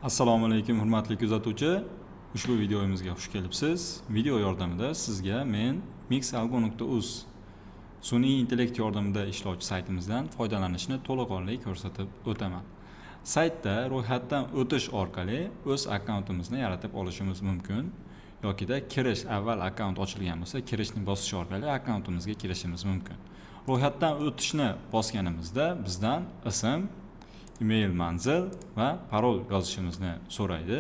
Assalomu alaykum hurmatli kuzatuvchi. Ushbu videomizga xush kelibsiz. Video yordamida sizga men mixalgo.uz sun'iy intellekt yordamida ishlovchi saytimizdan foydalanishni to'laqonli ko'rsatib o'taman. Saytda ro'yxatdan o'tish orqali o'z akkauntimizni yaratib olishimiz mumkin yokida kirish avval akkaunt ochilgan bo'lsa, kirishni bosish orqali akkauntimizga kirishimiz mumkin. Ro'yxatdan o'tishni bosganimizda bizdan ism, email manzil va parol yozishimizni so'raydi.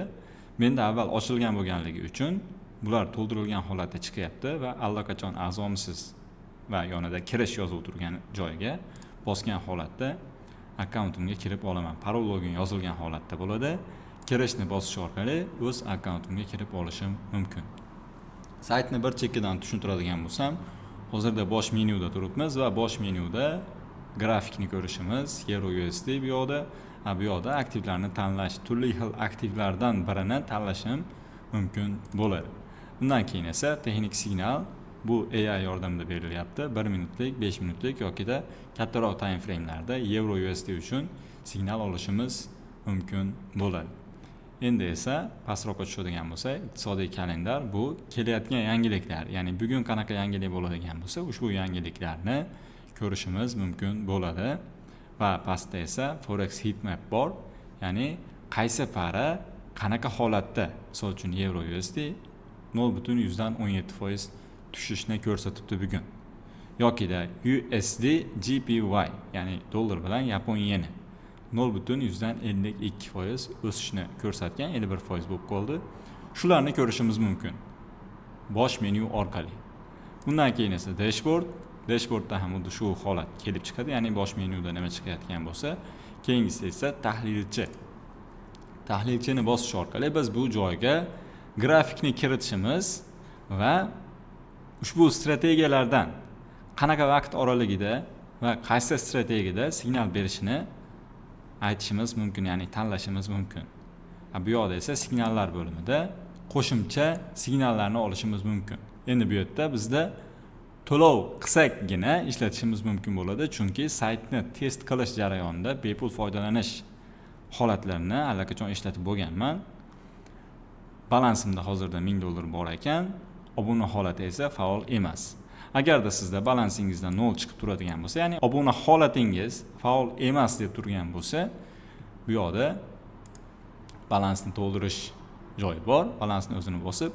Menda avval ochilgan bo'lganligi uchun bular to'ldirilgan holatda chiqyapti va allaqachon a'zomisiz va yonida kirish yozuvi turgan joyga bosgan holatda akkauntimga kirib olaman. Parol login yozilgan holatda bo'ladi. Kirishni bosish orqali o'z akkauntimga kirib olishim mumkin. Saytni bir chekkadan tushuntiradigan bo'lsam, hozirda bosh menyuda turibmiz va bosh menyuda grafikni ko'rishimiz, EuroUSD bu yoqda aktivlarni tanlash, turli xil aktivlardan birini tanlashim mumkin bo'ladi. Bundan keyin esa texnik signal bu AI yordamida berilyapti. 1 minutlik, 5 minutlik yokida kattaroq time framelarda EuroUSD uchun signal olishimiz mumkin bo'ladi. Endi esa pastroqqa tushadigan bo'lsa, iqtisodiy kalendar bu kelayotgan yangiliklar, ya'ni bugun qanaqa yangilik bo'ladigan bo'lsa, ushbu yangiliklarni ko'rishimiz mumkin bo'ladi va pastda esa forex heatmap bor, ya'ni qaysi para qanaqa holatda, misol uchun EuroUSD 0.17% tushishni ko'rsatibdi bugun. Yokida USD JPY, ya'ni dollar bilan yapon yeni 0.52% o'sishni ko'rsatgan, 51% bo'lib qoldi. Shularni ko'rishimiz mumkin bosh menyu orqali. Bundan keyin esa dashbordda ham xuddi shu holat kelib chiqadi, ya'ni bosh menyuda nima chiqayotgan bo'lsa, keyingisi esa tahlilchini bosish orqali biz bu joyga grafikni kiritishimiz va ushbu strategiyalardan qanaqa vaqt oraligida va qaysi strategiyada signal berishini aytishimiz mumkin, ya'ni tanlashimiz mumkin. Bu yoqda esa signallar bo'limida qo'shimcha signallarni olishimiz mumkin. Endi bu yerda bizda to'lov qisaqgina ishlatishimiz mumkin bo'ladi, chunki saytni test qilish jarayonida bepul foydalanish holatlarini allaqachon ishlatib bo'lganman. Balansimda hozirda $1000 bor ekan, obuna holati esa faol emas. Agarda sizda balansingizda 0 chiqib turadigan bo'lsa, ya'ni obuna holatingiz faol emas deb turgan bo'lsa, bu yoqda balansni to'ldirish joyi bor. Balansni o'zini bosib,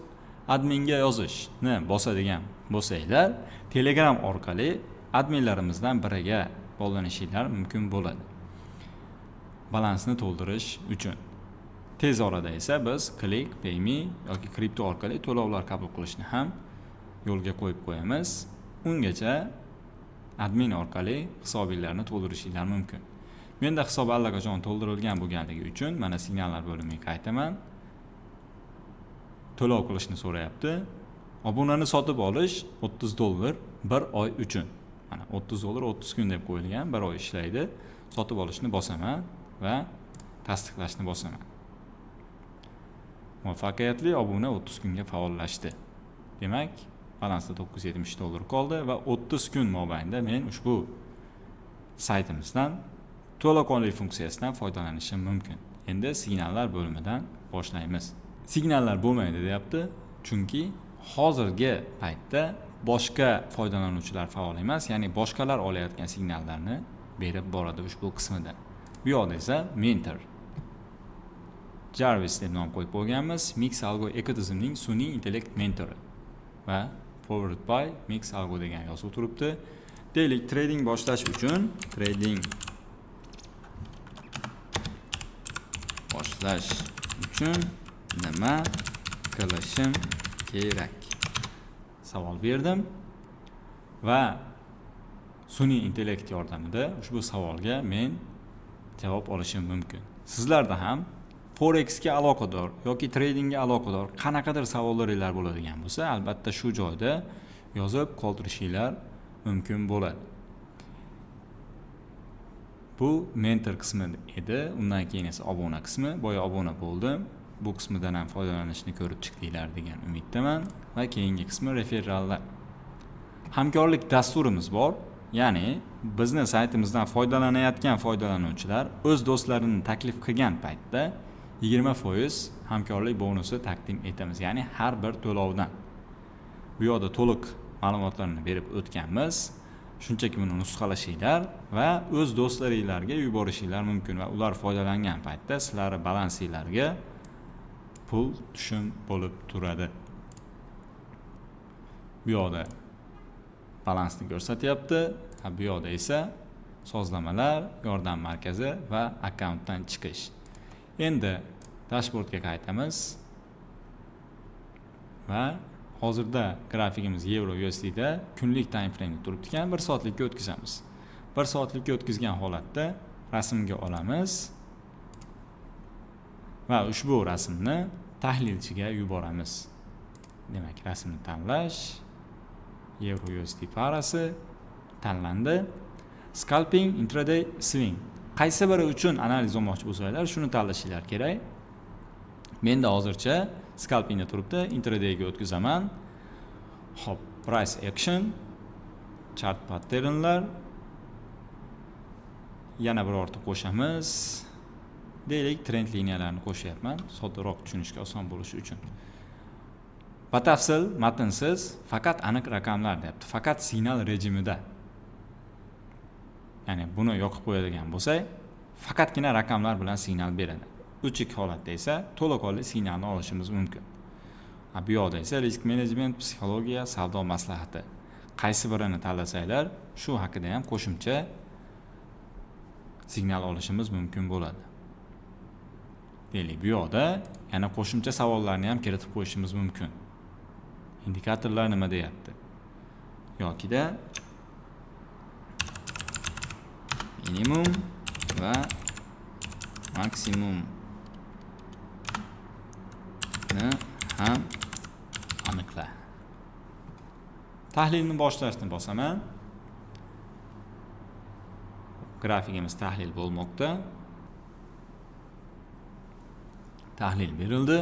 adminga yozishni bosadigan bo'lsanglar, Telegram orqali adminlarimizdan biriga bog'lanishinglar mumkin bo'ladi. Balansni to'ldirish uchun. Tez orada esa biz Click, PayMe yoki kripto orqali to'lovlar qabul qilishni ham yo'lga qo'yib qo'yamiz. Ungacha admin orqali hisobinglarni to'ldirishinglar mumkin. Menda hisob allaqachon to'ldirilgan bo'lganligi uchun mana signallar bo'limiga qaytaman. To'lov qilishni so'rayapti. Obunani sotib olish $30 bir oy uchun. Mana $30 30 kun deb qo'yilgan, bir oy ishlaydi. Sotib olishni bosaman va tasdiqlashni bosaman. Muvaffaqiyatli obuna 30 kunga faollashdi. Demak, balansda $970 qoldi va 30 kun mobaynida men ushbu saytimizdan to'laqonli funksiyasidan foydalanishim mumkin. Endi signallar bo'limidan boshlaymiz. Signallar bo'lmaydi deyapti, chunki hozirgi paytda boshqa foydalanuvchilar faol emas, ya'ni boshqalar olayotgan signallarni berib boradi ushbu qismida. Bu yoqda esa mentor Jarvis deb nom qo'yib qo'yganmiz. Mixalgo ekotizimning sun'iy intellekt mentori va forward by Mixalgo degan yozuv turibdi. Deylik, trading boshlash uchun nima qilishim kerak? Savol berdim va sun'iy intellekt yordamida ushbu savolga men javob olishim mumkin. Sizlarda ham Forexga aloqador yoki tradingga aloqador qanaqadir savollaringiz bo'ladigan bo'lsa, albatta shu joyda yozib qoldirishinglar mumkin bo'ladi. Bu mentor qismi edi, undan keyin esa obuna qismi. Boya obuna bo'ldim. Bu qismidan ham foydalanishni ko'rib chiqdinglar degan umiddaman va keyingi qismi referrallar. Hamkorlik dasturimiz bor. Ya'ni bizning saytimizdan foydalanayotgan foydalanuvchilar o'z do'stlarini taklif qilgan paytda 20% hamkorlik bonusi taqdim etamiz. Ya'ni har bir to'lovdan. Bu yerda to'liq ma'lumotlarni berib o'tganmiz. Shunchaki buni nusxalashinglar va o'z do'stlaringizga yuborishinglar mumkin va ular foydalangan paytda sizlarning balansinglarga pul tushum bo'lib turadi. Bu yerda balansni ko'rsatyapti. Bu yerda esa sozlamalar, yordam markazi va akkauntdan chiqish. Endi dashbordga qaytamiz va hozirda grafikimiz Euro USDda kunlik time frame turibdi ekan, 1 soatlikka o'tkazamiz. 1 soatlikka o'tkazgan holatda rasmga olamiz va ushbu rasmni tahlilchiga yuboramiz. Demak, rasmni tanlash, Euro USD parasi tanlandi. Scalping, intraday, swing. Qaysi biri uchun analiz olmoqchi bo'lsanglar, shuni tanlashinglar kerak. Menda hozircha scalpingda turibdi, intradayga o'tkazaman. Hop, price action, chart patternlar. Yana bir orta qo'shamiz. Deylik, trend liniyalarni qo'shyapman, soddaroq tushunishga oson bo'lishi uchun. Batafsil, matnsiz, faqat aniq raqamlar deyapti. Faqat signal rejimida. Ya'ni buni yoqib qo'yadigan bo'lsak, faqatgina raqamlar bilan signal beradi. O'chik holatda esa to'laqonli signalni olishimiz mumkin. Bu yerda esa risk menejment, psixologiya, savdo maslahati. Qaysi birini tanlasanglar, shu haqida ham qo'shimcha signal olishimiz mumkin bo'ladi. Deylik, bu yerda yana qo'shimcha savollarni ham kiritib qo'yishimiz mumkin. Indikatorlar nima deyapti? Yokida minimum va maksimum ham aniqla. Tahlilni boshlashni bosaman. Grafikimiz tahlil bo'lmoqda. Tahlil berildi.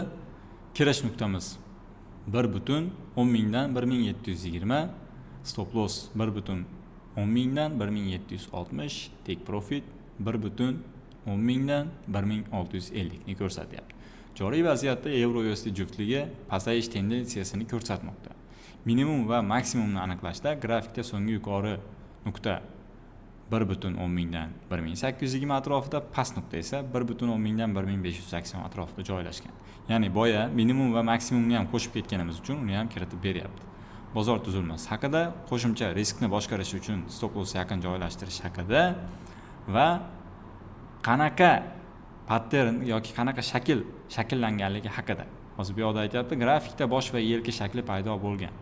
Kirish nuqtamiz 1.10 dan 1720, stop loss 1.10 dan 1760, take profit 1.10 dan 1650 ni ko'rsatyapti. Joriy vaziyatda Euro USD juftligi pasayish tendensiyasini ko'rsatmoqda. Minimum va maksimumni aniqlashda grafikda so'nggi yuqori nuqta 1.10 dan 1820 atrofida, past nuqta esa 1.10 dan 1580 atrofida joylashgan. Ya'ni boya minimum va maksimumni ham qo'shib ketganimiz uchun uni ham kiritib beryapti. Bozor tuzilmasi haqida, qo'shimcha riskni boshqarish uchun stop loss yaqin joylashtirish haqida va qanaqa pattern yoki qanaqa shakllanganligi haqida. Hozir bu yerda aytyapti, grafikda bosh va yelka shakli paydo bo'lgan.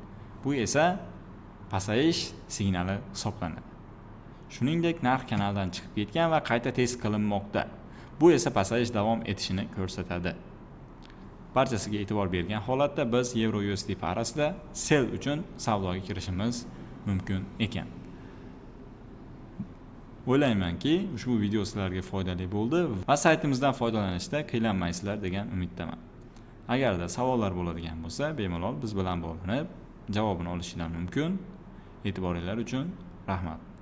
Bu esa pasayish signali hisoblanadi. Shuningdek, narx kanaldan chiqib ketgan va qayta test qilinmoqda. Bu esa pasayish davom etishini ko'rsatadi. Barchasiga e'tibor bergan holatda biz Euro USD parasida sell uchun savdoga kirishimiz mumkin ekan. O'ylaymanki, ushbu video sizlarga foydali bo'ldi va saytimizdan foydalanishda qiynalmaysizlar degan umiddaman. Agarda savollar bo'ladigan bo'lsa, bemalol biz bilan bog'lanib, javobini olishinglar mumkin. E'tiboringlar uchun rahmat.